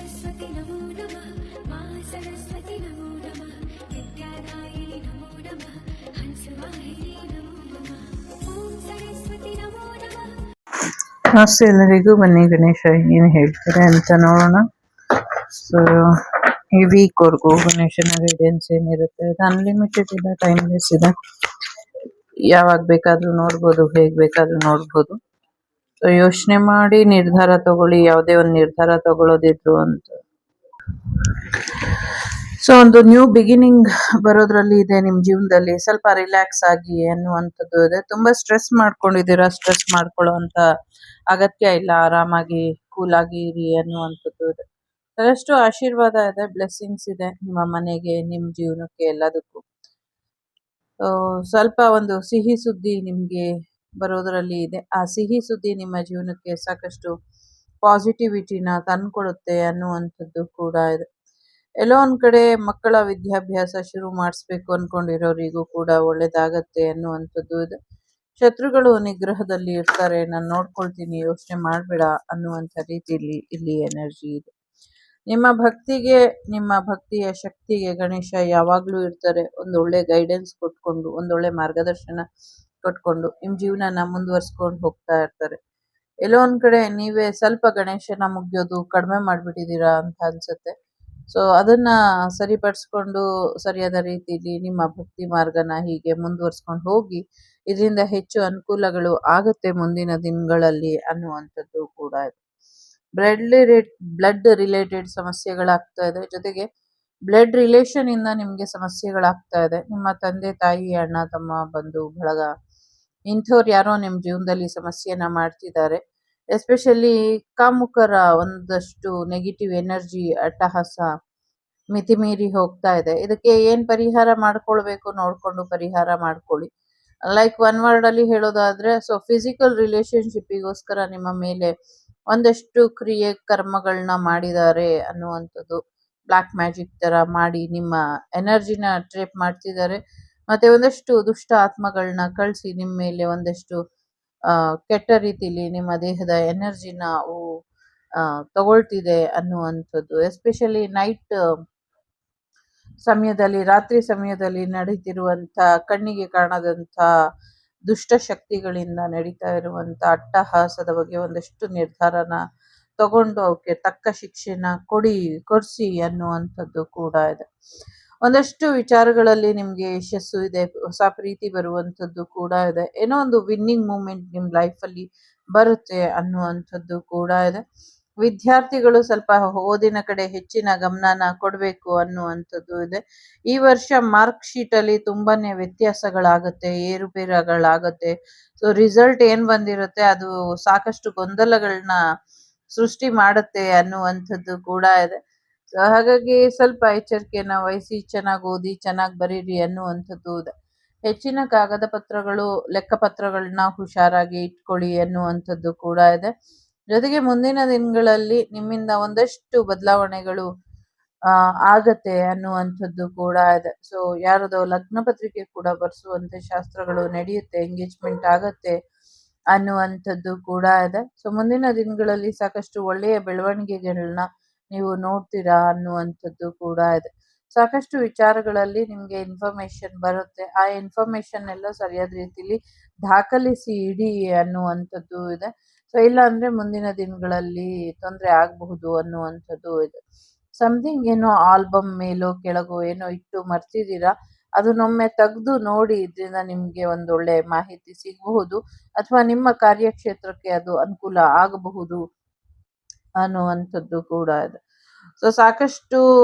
सरस्वती नमो नमः मा सरस्वती नमो नमः विद्यादायिनि नमो नमः हंसवाहिनी नमो नमः ॐ सरस्वती नमो नमः. ನಮಸ್ತೆ ಎಲ್ಲರಿಗೂ. ಬನ್ನಿ ಗಣೇಶ ಏನು ಹೇಳ್ತಾರೆ ಅಂತ ನೋಡೋಣ. ಸೊ ಈ ವೀಕ್ವರೆಗೂ ಗಣೇಶನ ಗೈಡೆನ್ಸ್ ಏನಿರುತ್ತೆ ಅದು ಅನ್ಲಿಮಿಟೆಡ್ ಇದೆ, ಟೈಮ್ಲೆಸ್ ಇದೆ. ಯಾವಾಗ ಬೇಕಾದ್ರೂ ನೋಡ್ಬೋದು, ಹೇಗ್ ಬೇಕಾದ್ರೂ ನೋಡ್ಬೋದು. ಸೊ ಯೋಚನೆ ಮಾಡಿ ನಿರ್ಧಾರ ತಗೊಳ್ಳಿ, ಯಾವುದೇ ಒಂದು ನಿರ್ಧಾರ ತಗೊಳ್ಳೋದಿದ್ರು ಅಂತ. ಸೊ ಒಂದು ನ್ಯೂ ಬಿಗಿನಿಂಗ್ ಬರೋದ್ರಲ್ಲಿ ಇದೆ ನಿಮ್ಮ ಜೀವನದಲ್ಲಿ. ಸ್ವಲ್ಪ ರಿಲ್ಯಾಕ್ಸ್ ಆಗಿ ಅನ್ನುವಂಥದ್ದು ಇದೆ. ತುಂಬಾ ಸ್ಟ್ರೆಸ್ ಮಾಡ್ಕೊಂಡಿದ್ದೀರಾ, ಸ್ಟ್ರೆಸ್ ಮಾಡ್ಕೊಳ್ಳೋ ಅಂತ ಅಗತ್ಯ ಇಲ್ಲ. ಆರಾಮಾಗಿ ಕೂಲ್ ಆಗಿ ಇರಿ ಅನ್ನುವಂಥದ್ದು ಇದೆ. ಸಾಕಷ್ಟು ಆಶೀರ್ವಾದ ಇದೆ, ಬ್ಲೆಸ್ಸಿಂಗ್ಸ್ ಇದೆ ನಿಮ್ಮ ಮನೆಗೆ, ನಿಮ್ಮ ಜೀವನಕ್ಕೆ, ಎಲ್ಲದಕ್ಕೂ. ಸ್ವಲ್ಪ ಒಂದು ಸಿಹಿ ಸುದ್ದಿ ನಿಮ್ಗೆ ಬರೋದ್ರಲ್ಲಿ ಇದೆ. ಆ ಸಿಹಿ ಸುದ್ದಿ ನಿಮ್ಮ ಜೀವನಕ್ಕೆ ಸಾಕಷ್ಟು ಪಾಸಿಟಿವಿಟಿನ ತಂದ್ಕೊಡುತ್ತೆ ಅನ್ನುವಂಥದ್ದು ಕೂಡ ಇದೆ. ಎಲ್ಲೋ ಒಂದ್ ಕಡೆ ಮಕ್ಕಳ ವಿದ್ಯಾಭ್ಯಾಸ ಶುರು ಮಾಡಿಸ್ಬೇಕು ಅನ್ಕೊಂಡಿರೋರಿಗೂ ಕೂಡ ಒಳ್ಳೇದಾಗತ್ತೆ ಅನ್ನುವಂಥದ್ದು ಇದೆ. ಶತ್ರುಗಳು ನಿಗ್ರಹದಲ್ಲಿ ಇರ್ತಾರೆ, ನಾನು ನೋಡ್ಕೊಳ್ತೀನಿ, ಯೋಚನೆ ಮಾಡ್ಬೇಡ ಅನ್ನುವಂಥ ರೀತಿಯಲ್ಲಿ ಇಲ್ಲಿ ಎನರ್ಜಿ ಇದೆ. ನಿಮ್ಮ ಭಕ್ತಿಗೆ, ನಿಮ್ಮ ಭಕ್ತಿಯ ಶಕ್ತಿಗೆ ಗಣೇಶ ಯಾವಾಗ್ಲೂ ಇರ್ತಾರೆ. ಒಂದೊಳ್ಳೆ ಗೈಡೆನ್ಸ್ ಕೊಟ್ಕೊಂಡು, ಒಂದೊಳ್ಳೆ ಮಾರ್ಗದರ್ಶನ ಕೊಟ್ಕೊಂಡು ನಿಮ್ಮ ಜೀವನನ ಮುಂದುವರ್ಸ್ಕೊಂಡು ಹೋಗ್ತಾ ಇರ್ತಾರೆ. ಎಲ್ಲೋ ಒಂದ್ ಕಡೆ ನೀವೇ ಸ್ವಲ್ಪ ಗಣೇಶನ ಮುಗಿಯೋದು ಕಡಿಮೆ ಮಾಡ್ಬಿಟ್ಟಿದ್ದೀರಾ ಅಂತ ಅನ್ಸುತ್ತೆ. ಸೊ ಅದನ್ನ ಸರಿಪಡಿಸ್ಕೊಂಡು ಸರಿಯಾದ ರೀತಿಯಲ್ಲಿ ನಿಮ್ಮ ಭಕ್ತಿ ಮಾರ್ಗನ ಹೀಗೆ ಮುಂದುವರ್ಸ್ಕೊಂಡು ಹೋಗಿ, ಇದರಿಂದ ಹೆಚ್ಚು ಅನುಕೂಲಗಳು ಆಗುತ್ತೆ ಮುಂದಿನ ದಿನಗಳಲ್ಲಿ ಅನ್ನುವಂಥದ್ದು ಕೂಡ ಇದೆ. ಬ್ಲಡ್ ರಿಲೇಟೆಡ್ ಸಮಸ್ಯೆಗಳಾಗ್ತಾ ಇದೆ, ಜೊತೆಗೆ ಬ್ಲಡ್ ರಿಲೇಷನ್ ಇಂದ ನಿಮ್ಗೆ ಸಮಸ್ಯೆಗಳಾಗ್ತಾ ಇದೆ. ನಿಮ್ಮ ತಂದೆ ತಾಯಿ, ಅಣ್ಣ ತಮ್ಮ, ಬಂಧು ಬಳಗ, ಇಂಥವ್ರು ಯಾರೋ ನಿಮ್ ಜೀವನದಲ್ಲಿ ಸಮಸ್ಯೆನ ಮಾಡ್ತಿದ್ದಾರೆ. ಎಸ್ಪೆಷಲಿ ಕಾಮುಕರ ಒಂದಷ್ಟು ನೆಗೆಟಿವ್ ಎನರ್ಜಿ, ಅಟ್ಟಹಾಸ ಮಿತಿಮೀರಿ ಹೋಗ್ತಾ ಇದೆ. ಇದಕ್ಕೆ ಏನ್ ಪರಿಹಾರ ಮಾಡ್ಕೊಳ್ಬೇಕು ನೋಡ್ಕೊಂಡು ಪರಿಹಾರ ಮಾಡ್ಕೊಳ್ಳಿ. ಲೈಕ್ ಒನ್ ವರ್ಡ್ ಅಲ್ಲಿ ಹೇಳೋದಾದ್ರೆ, ಸೊ ಫಿಸಿಕಲ್ ರಿಲೇಶನ್ಶಿಪ್ಪಿಗೋಸ್ಕರ ನಿಮ್ಮ ಮೇಲೆ ಒಂದಷ್ಟು ಕ್ರಿಯೆ ಕರ್ಮಗಳನ್ನ ಮಾಡಿದ್ದಾರೆ ಅನ್ನುವಂಥದ್ದು. ಬ್ಲ್ಯಾಕ್ ಮ್ಯಾಜಿಕ್ ತರ ಮಾಡಿ ನಿಮ್ಮ ಎನರ್ಜಿನ ಟ್ರೇಪ್ ಮಾಡ್ತಿದ್ದಾರೆ. ಮತ್ತೆ ಒಂದಷ್ಟು ದುಷ್ಟ ಆತ್ಮಗಳನ್ನ ಕಳಿಸಿ ನಿಮ್ಮ ಮೇಲೆ ಒಂದಷ್ಟು ಕೆಟ್ಟ ರೀತಿಲಿ ನಿಮ್ಮ ದೇಹದ ಎನರ್ಜಿನ ಅವು ತಗೊಳ್ತಿದೆ ಅನ್ನುವಂಥದ್ದು. ಎಸ್ಪೆಷಲಿ ನೈಟ್ ಸಮಯದಲ್ಲಿ, ರಾತ್ರಿ ಸಮಯದಲ್ಲಿ ನಡೀತಿರುವಂತ ಕಣ್ಣಿಗೆ ಕಾಣದಂತ ದುಷ್ಟ ಶಕ್ತಿಗಳಿಂದ ನಡೀತಾ ಇರುವಂತ ಅಟ್ಟಹಾಸದ ಬಗ್ಗೆ ಒಂದಷ್ಟು ನಿರ್ಧಾರನ ತಗೊಂಡು ಅವಕ್ಕೆ ತಕ್ಕ ಶಿಕ್ಷೆನ ಕೊಡಿಸಿ ಅನ್ನುವಂಥದ್ದು ಕೂಡ ಇದೆ. ಒಂದಷ್ಟು ವಿಚಾರಗಳಲ್ಲಿ ನಿಮ್ಗೆ ಯಶಸ್ಸು ಇದೆ, ಹೊಸ ಪ್ರೀತಿ ಬರುವಂಥದ್ದು ಕೂಡ ಇದೆ. ಏನೋ ಒಂದು ವಿನ್ನಿಂಗ್ ಮೂಮೆಂಟ್ ನಿಮ್ ಲೈಫ್ ಅಲ್ಲಿ ಬರುತ್ತೆ ಅನ್ನುವಂಥದ್ದು ಕೂಡ ಇದೆ. ವಿದ್ಯಾರ್ಥಿಗಳು ಸ್ವಲ್ಪ ಓದಿನ ಕಡೆ ಹೆಚ್ಚಿನ ಗಮನನ ಕೊಡಬೇಕು ಅನ್ನುವಂಥದ್ದು ಇದೆ. ಈ ವರ್ಷ ಮಾರ್ಕ್ ಶೀಟ್ ಅಲ್ಲಿ ತುಂಬಾನೇ ವ್ಯತ್ಯಾಸಗಳಾಗತ್ತೆ, ಏರುಪೇರುಗಳಾಗತ್ತೆ. ಸೊ ರಿಸಲ್ಟ್ ಏನ್ ಬಂದಿರುತ್ತೆ ಅದು ಸಾಕಷ್ಟು ಗೊಂದಲಗಳನ್ನ ಸೃಷ್ಟಿ ಮಾಡುತ್ತೆ ಅನ್ನುವಂಥದ್ದು ಕೂಡ ಇದೆ. ಸೊ ಹಾಗಾಗಿ ಸ್ವಲ್ಪ ಎಚ್ಚರಿಕೆನ ವಹಿಸಿ, ಚೆನ್ನಾಗಿ ಓದಿ, ಚೆನ್ನಾಗಿ ಬರೀರಿ ಅನ್ನುವಂಥದ್ದು ಇದೆ. ಹೆಚ್ಚಿನ ಕಾಗದ ಪತ್ರಗಳು, ಲೆಕ್ಕ ಪತ್ರಗಳನ್ನ ಹುಷಾರಾಗಿ ಇಟ್ಕೊಳ್ಳಿ ಅನ್ನುವಂಥದ್ದು ಕೂಡ ಇದೆ. ಜೊತೆಗೆ ಮುಂದಿನ ದಿನಗಳಲ್ಲಿ ನಿಮ್ಮಿಂದ ಒಂದಷ್ಟು ಬದಲಾವಣೆಗಳು ಆಗತ್ತೆ ಅನ್ನುವಂಥದ್ದು ಕೂಡ ಇದೆ. ಸೊ ಯಾರದೋ ಲಗ್ನ ಪತ್ರಿಕೆ ಕೂಡ ಬರ್ಸುವಂತೆ ಶಾಸ್ತ್ರಗಳು ನಡೆಯುತ್ತೆ, ಎಂಗೇಜ್ಮೆಂಟ್ ಆಗತ್ತೆ ಅನ್ನುವಂಥದ್ದು ಕೂಡ ಇದೆ. ಸೊ ಮುಂದಿನ ದಿನಗಳಲ್ಲಿ ಸಾಕಷ್ಟು ಒಳ್ಳೆಯ ಬೆಳವಣಿಗೆಗಳನ್ನ ನೀವು ನೋಡ್ತೀರಾ ಅನ್ನುವಂಥದ್ದು ಕೂಡ ಇದೆ. ಸಾಕಷ್ಟು ವಿಚಾರಗಳಲ್ಲಿ ನಿಮ್ಗೆ ಇನ್ಫಾರ್ಮೇಶನ್ ಬರುತ್ತೆ. ಆ ಇನ್ಫಾರ್ಮೇಶನ್ ಎಲ್ಲ ಸರಿಯಾದ ರೀತಿಲಿ ದಾಖಲಿಸಿ ಇಡಿ ಅನ್ನುವಂಥದ್ದು ಇದೆ. ಸೊ ಇಲ್ಲ ಅಂದ್ರೆ ಮುಂದಿನ ದಿನಗಳಲ್ಲಿ ತೊಂದರೆ ಆಗಬಹುದು ಅನ್ನುವಂಥದ್ದು ಇದೆ. ಸಮಥಿಂಗ್ ಏನೋ ಆಲ್ಬಮ್ ಮೇಲೋ ಕೆಳಗೋ ಏನೋ ಇಟ್ಟು ಮರ್ತಿದ್ದೀರಾ, ಅದನ್ನೊಮ್ಮೆ ತೆಗೆದು ನೋಡಿ. ಇದರಿಂದ ನಿಮ್ಗೆ ಒಂದೊಳ್ಳೆ ಮಾಹಿತಿ ಸಿಗಬಹುದು ಅಥವಾ ನಿಮ್ಮ ಕಾರ್ಯಕ್ಷೇತ್ರಕ್ಕೆ ಅದು ಅನುಕೂಲ ಆಗಬಹುದು ಅನ್ನುವಂಥದ್ದು ಕೂಡ ಇದೆ. ಸೊ ಸಾಕಷ್ಟು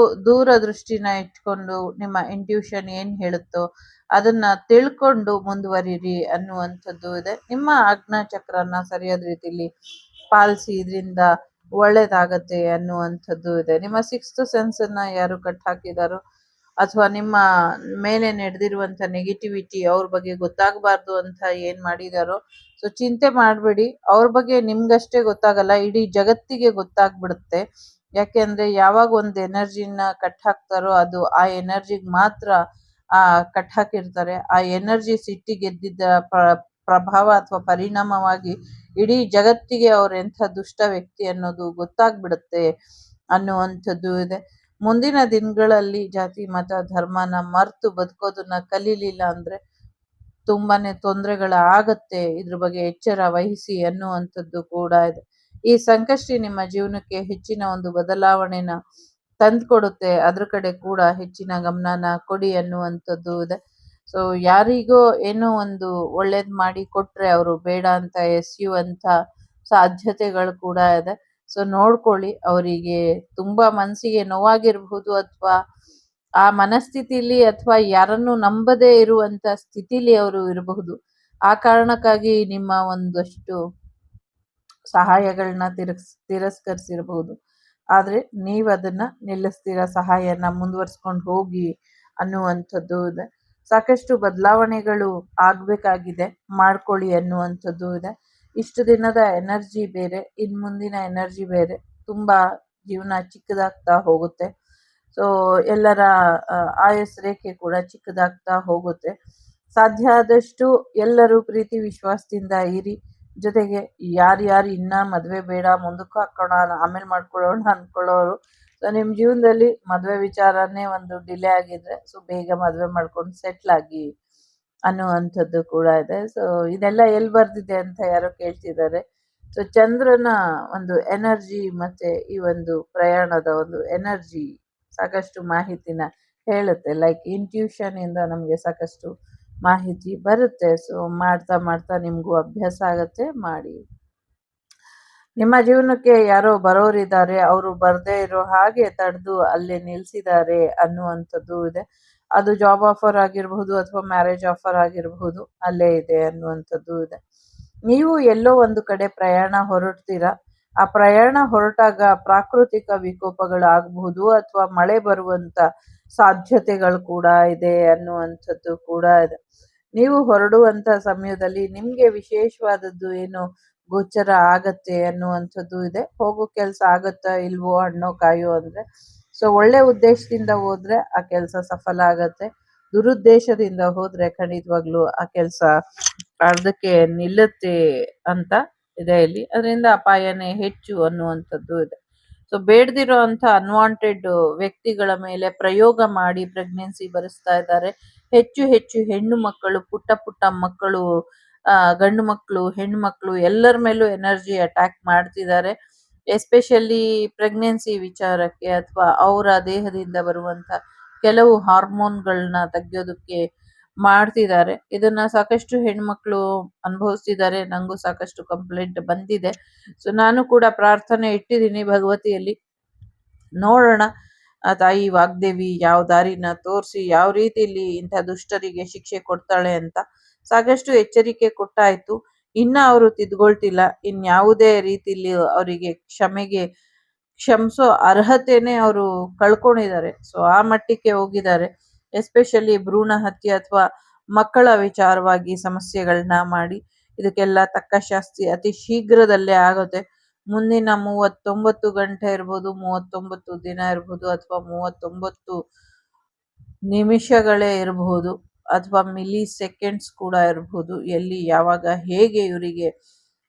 ದೂರದೃಷ್ಟಿನ ಇಟ್ಕೊಂಡು ನಿಮ್ಮ ಇಂಟ್ಯೂಷನ್ ಏನ್ ಹೇಳುತ್ತೋ ಅದನ್ನ ತಿಳ್ಕೊಂಡು ಮುಂದುವರಿರಿ ಅನ್ನುವಂಥದ್ದು ಇದೆ. ನಿಮ್ಮ ಆಜ್ಞಾ ಚಕ್ರನ ಸರಿಯಾದ ರೀತಿಯಲ್ಲಿ ಪಾಲಿಸಿ, ಇದರಿಂದ ಒಳ್ಳೇದಾಗತ್ತೆ ಅನ್ನುವಂಥದ್ದು ಇದೆ. ನಿಮ್ಮ ಸಿಕ್ಸ್ತ್ ಸೆನ್ಸ್ ಅನ್ನ ಯಾರು ಕಟ್ ಹಾಕಿದಾರೋ ಅಥವಾ ನಿಮ್ಮ ಮೇಲೆ ನಡೆದಿರುವಂತ ನೆಗೆಟಿವಿಟಿ ಅವ್ರ ಬಗ್ಗೆ ಗೊತ್ತಾಗಬಾರ್ದು ಅಂತ ಏನ್ ಮಾಡಿದಾರೋ, ಸೊ ಚಿಂತೆ ಮಾಡ್ಬೇಡಿ. ಅವ್ರ ಬಗ್ಗೆ ನಿಮ್ಗಷ್ಟೇ ಗೊತ್ತಾಗಲ್ಲ, ಇಡೀ ಜಗತ್ತಿಗೆ ಗೊತ್ತಾಗ್ಬಿಡುತ್ತೆ. ಯಾಕೆಂದ್ರೆ ಯಾವಾಗ ಒಂದು ಎನರ್ಜಿನ ಕಟ್ ಹಾಕ್ತಾರೋ ಅದು ಆ ಎನರ್ಜಿಗ್ ಮಾತ್ರ ಕಟ್ ಹಾಕಿರ್ತಾರೆ. ಆ ಎನರ್ಜಿ ಸಿಟ್ಟಿಗೆದ್ದಿದ್ದ ಪ್ರಭಾವ ಅಥವಾ ಪರಿಣಾಮವಾಗಿ ಇಡೀ ಜಗತ್ತಿಗೆ ಅವ್ರ ಎಂಥ ದುಷ್ಟ ವ್ಯಕ್ತಿ ಅನ್ನೋದು ಗೊತ್ತಾಗ್ಬಿಡುತ್ತೆ ಅನ್ನುವಂಥದ್ದು ಇದೆ. ಮುಂದಿನ ದಿನಗಳಲ್ಲಿ ಜಾತಿ ಮತ ಧರ್ಮನ ಮರ್ತು ಬದುಕೋದನ್ನ ಕಲೀಲಿಲ್ಲ ಅಂದ್ರೆ ತುಂಬಾನೇ ತೊಂದರೆಗಳಾಗತ್ತೆ. ಇದ್ರ ಬಗ್ಗೆ ಎಚ್ಚರ ವಹಿಸಿ ಅನ್ನುವಂಥದ್ದು ಕೂಡ ಇದೆ. ಈ ಸಂಕಷ್ಟಿ ನಿಮ್ಮ ಜೀವನಕ್ಕೆ ಹೆಚ್ಚಿನ ಒಂದು ಬದಲಾವಣೆನ ತಂದ್ಕೊಡುತ್ತೆ. ಅದ್ರ ಕಡೆ ಕೂಡ ಹೆಚ್ಚಿನ ಗಮನನ ಕೊಡಿ ಅನ್ನುವಂಥದ್ದು ಇದೆ. ಸೊ ಯಾರಿಗೋ ಏನೋ ಒಂದು ಒಳ್ಳೇದ್ ಮಾಡಿ ಕೊಟ್ರೆ ಅವರು ಬೇಡ ಅಂತ ಎಸೆಯುವಂತ ಸಾಧ್ಯತೆಗಳು ಕೂಡ ಇದೆ. ಸೊ ನೋಡ್ಕೊಳ್ಳಿ, ಅವರಿಗೆ ತುಂಬಾ ಮನಸ್ಸಿಗೆ ನೋವಾಗಿರ್ಬಹುದು ಅಥವಾ ಆ ಮನಸ್ಥಿತಿಲಿ ಅಥವಾ ಯಾರನ್ನು ನಂಬದೇ ಇರುವಂತ ಸ್ಥಿತಿಲಿ ಅವರು ಇರಬಹುದು. ಆ ಕಾರಣಕ್ಕಾಗಿ ನಿಮ್ಮ ಒಂದಷ್ಟು ಸಹಾಯಗಳನ್ನ ತಿರಸ್ಕರಿಸಿರಬಹುದು. ಆದ್ರೆ ನೀವ್ ಅದನ್ನ ನಿಲ್ಲಿಸ್ತೀರ, ಸಹಾಯನ ಮುಂದುವರ್ಸ್ಕೊಂಡು ಹೋಗಿ ಅನ್ನುವಂಥದ್ದು ಇದೆ. ಸಾಕಷ್ಟು ಬದಲಾವಣೆಗಳು ಆಗ್ಬೇಕಾಗಿದೆ, ಮಾಡ್ಕೊಳ್ಳಿ ಅನ್ನುವಂಥದ್ದು ಇದೆ. ಇಷ್ಟು ದಿನದ ಎನರ್ಜಿ ಬೇರೆ, ಇನ್ ಮುಂದಿನ ಎನರ್ಜಿ ಬೇರೆ. ತುಂಬಾ ಜೀವನ ಚಿಕ್ಕದಾಗ್ತಾ ಹೋಗುತ್ತೆ. ಸೊ ಎಲ್ಲರ ಆಯಸ್ ರೇಖೆ ಕೂಡ ಚಿಕ್ಕದಾಗ್ತಾ ಹೋಗುತ್ತೆ. ಸಾಧ್ಯ ಆದಷ್ಟು ಎಲ್ಲರೂ ಪ್ರೀತಿ ವಿಶ್ವಾಸದಿಂದ ಇರಿ. ಜೊತೆಗೆ ಯಾರ್ಯಾರು ಇನ್ನ ಮದ್ವೆ ಬೇಡ ಮುಂದಕ್ಕೆ ಹಾಕೋಣ ಆಮೇಲೆ ಮಾಡ್ಕೊಳ್ಳೋಣ ಅನ್ಕೊಳ್ಳೋರು, ಸೊ ನಿಮ್ ಜೀವನದಲ್ಲಿ ಮದ್ವೆ ವಿಚಾರನೇ ಒಂದು ಡಿಲೇ ಆಗಿದ್ರೆ ಸೊ ಬೇಗ ಮದ್ವೆ ಮಾಡ್ಕೊಂಡು ಸೆಟ್ಲ್ ಆಗಿ ಅನ್ನುವಂಥದ್ದು ಕೂಡ ಇದೆ. ಸೊ ಇದೆಲ್ಲ ಎಲ್ಲಿ ಬರ್ದಿದೆ ಅಂತ ಯಾರೋ ಕೇಳ್ತಿದ್ದಾರೆ. ಸೊ ಚಂದ್ರನ ಒಂದು ಎನರ್ಜಿ ಮತ್ತೆ ಈ ಒಂದು ಪ್ರಯಾಣದ ಒಂದು ಎನರ್ಜಿ ಸಾಕಷ್ಟು ಮಾಹಿತಿನ ಹೇಳುತ್ತೆ. ಲೈಕ್ ಇಂಟ್ಯೂಷನ್ ಇಂದ ನಮ್ಗೆ ಸಾಕಷ್ಟು ಮಾಹಿತಿ ಬರುತ್ತೆ. ಸೊ ಮಾಡ್ತಾ ಮಾಡ್ತಾ ನಿಮ್ಗೂ ಅಭ್ಯಾಸ ಆಗತ್ತೆ, ಮಾಡಿ. ನಿಮ್ಮ ಜೀವನಕ್ಕೆ ಯಾರೋ ಬರೋರಿದ್ದಾರೆ, ಅವರು ಬರ್ದೇ ಇರೋ ಹಾಗೆ ತಡೆದು ಅಲ್ಲೇ ನಿಲ್ಸಿದ್ದಾರೆ ಅನ್ನುವಂಥದ್ದು ಇದೆ. ಅದು ಜಾಬ್ ಆಫರ್ ಆಗಿರಬಹುದು ಅಥವಾ ಮ್ಯಾರೇಜ್ ಆಫರ್ ಆಗಿರಬಹುದು, ಅಲ್ಲೇ ಇದೆ ಅನ್ನುವಂಥದ್ದು ಇದೆ. ನೀವು ಎಲ್ಲೋ ಒಂದು ಕಡೆ ಪ್ರಯಾಣ ಹೊರಡ್ತೀರಾ. ಆ ಪ್ರಯಾಣ ಹೊರಟಾಗ ಪ್ರಾಕೃತಿಕ ವಿಕೋಪಗಳು ಆಗಬಹುದು ಅಥವಾ ಮಳೆ ಬರುವಂತ ಸಾಧ್ಯತೆಗಳು ಕೂಡ ಇದೆ ಅನ್ನುವಂಥದ್ದು ಕೂಡ ಇದೆ. ನೀವು ಹೊರಡುವಂತ ಸಮಯದಲ್ಲಿ ನಿಮ್ಗೆ ವಿಶೇಷವಾದದ್ದು ಏನು ಗೋಚರ ಆಗತ್ತೆ ಅನ್ನುವಂಥದ್ದು ಇದೆ. ಹೋಗೋ ಕೆಲ್ಸ ಆಗತ್ತಾ ಇಲ್ವೋ ಅನ್ನೋ ಕಾಯೋ ಅಂದ್ರೆ, ಸೊ ಒಳ್ಳೆ ಉದ್ದೇಶದಿಂದ ಹೋದ್ರೆ ಆ ಕೆಲಸ ಸಫಲ ಆಗತ್ತೆ. ದುರುದ್ದೇಶದಿಂದ ಹೋದ್ರೆ ಖಂಡಿತವಾಗ್ಲೂ ಆ ಕೆಲಸ ಅರ್ಧಕ್ಕೆ ನಿಲ್ಲುತ್ತೆ ಅಂತ ಇದೆ ಇಲ್ಲಿ. ಅದರಿಂದ ಅಪಾಯನೇ ಹೆಚ್ಚು ಅನ್ನುವಂಥದ್ದು ಇದೆ. ಸೊ ಬೇಡದಿರೋ ಅಂತ ಅನ್ವಾಂಟೆಡ್ ವ್ಯಕ್ತಿಗಳ ಮೇಲೆ ಪ್ರಯೋಗ ಮಾಡಿ ಪ್ರೆಗ್ನೆನ್ಸಿ ಬರೆಸ್ತಾ ಇದ್ದಾರೆ. ಹೆಚ್ಚು ಹೆಚ್ಚು ಹೆಣ್ಣು ಮಕ್ಕಳು, ಪುಟ್ಟ ಪುಟ್ಟ ಮಕ್ಕಳು, ಗಂಡು ಮಕ್ಕಳು, ಹೆಣ್ಣು ಮಕ್ಕಳು ಎಲ್ಲರ ಮೇಲೂ ಎನರ್ಜಿ ಅಟ್ಯಾಕ್ ಮಾಡ್ತಿದ್ದಾರೆ. ಎಸ್ಪೆಷಲಿ ಪ್ರೆಗ್ನೆನ್ಸಿ ವಿಚಾರಕ್ಕೆ ಅಥವಾ ಅವರ ದೇಹದಿಂದ ಬರುವಂತ ಕೆಲವು ಹಾರ್ಮೋನ್ಗಳನ್ನ ತೆಗೆಯೋದಕ್ಕೆ ಮಾಡ್ತಿದ್ದಾರೆ. ಇದನ್ನ ಸಾಕಷ್ಟು ಹೆಣ್ಮಕ್ಳು ಅನುಭವಿಸ್ತಿದ್ದಾರೆ. ನಂಗೂ ಸಾಕಷ್ಟು ಕಂಪ್ಲೇಂಟ್ ಬಂದಿದೆ. ಸೊ ನಾನು ಕೂಡ ಪ್ರಾರ್ಥನೆ ಇಟ್ಟಿದ್ದೀನಿ ಭಗವತಿಯಲ್ಲಿ, ನೋಡೋಣ ಆ ತಾಯಿ ವಾಗ್ದೇವಿ ಯಾವ ದಾರಿನ ತೋರಿಸಿ ಯಾವ ರೀತಿಯಲ್ಲಿ ಇಂಥ ದುಷ್ಟರಿಗೆ ಶಿಕ್ಷೆ ಕೊಡ್ತಾಳೆ ಅಂತ. ಸಾಕಷ್ಟು ಎಚ್ಚರಿಕೆ ಕೊಟ್ಟಾಯ್ತು, ಇನ್ನ ಅವರು ತಿದ್ಕೊಳ್ತಿಲ್ಲ. ಇನ್ಯಾವುದೇ ರೀತಿಲಿ ಅವರಿಗೆ ಕ್ಷಮಿಸೋ ಅರ್ಹತೆನೆ ಅವರು ಕಳ್ಕೊಂಡಿದ್ದಾರೆ. ಸೊ ಆ ಮಟ್ಟಕ್ಕೆ ಹೋಗಿದ್ದಾರೆ. ಎಸ್ಪೆಷಲಿ ಭ್ರೂಣ ಹತ್ಯೆ ಅಥವಾ ಮಕ್ಕಳ ವಿಚಾರವಾಗಿ ಸಮಸ್ಯೆಗಳನ್ನ ಮಾಡಿ ಇದಕ್ಕೆಲ್ಲ ತಕ್ಕ ಶಾಸ್ತಿ ಅತಿ ಶೀಘ್ರದಲ್ಲೇ ಆಗುತ್ತೆ. ಮುಂದಿನ 39 ಗಂಟೆ ಇರ್ಬೋದು, 39 ದಿನ ಇರ್ಬೋದು, ಅಥವಾ 39 ನಿಮಿಷಗಳೇ ಇರಬಹುದು, ಅಥವಾ ಮಿಲಿ ಸೆಕೆಂಡ್ಸ್ ಕೂಡ ಇರಬಹುದು. ಎಲ್ಲಿ ಯಾವಾಗ ಹೇಗೆ ಇವರಿಗೆ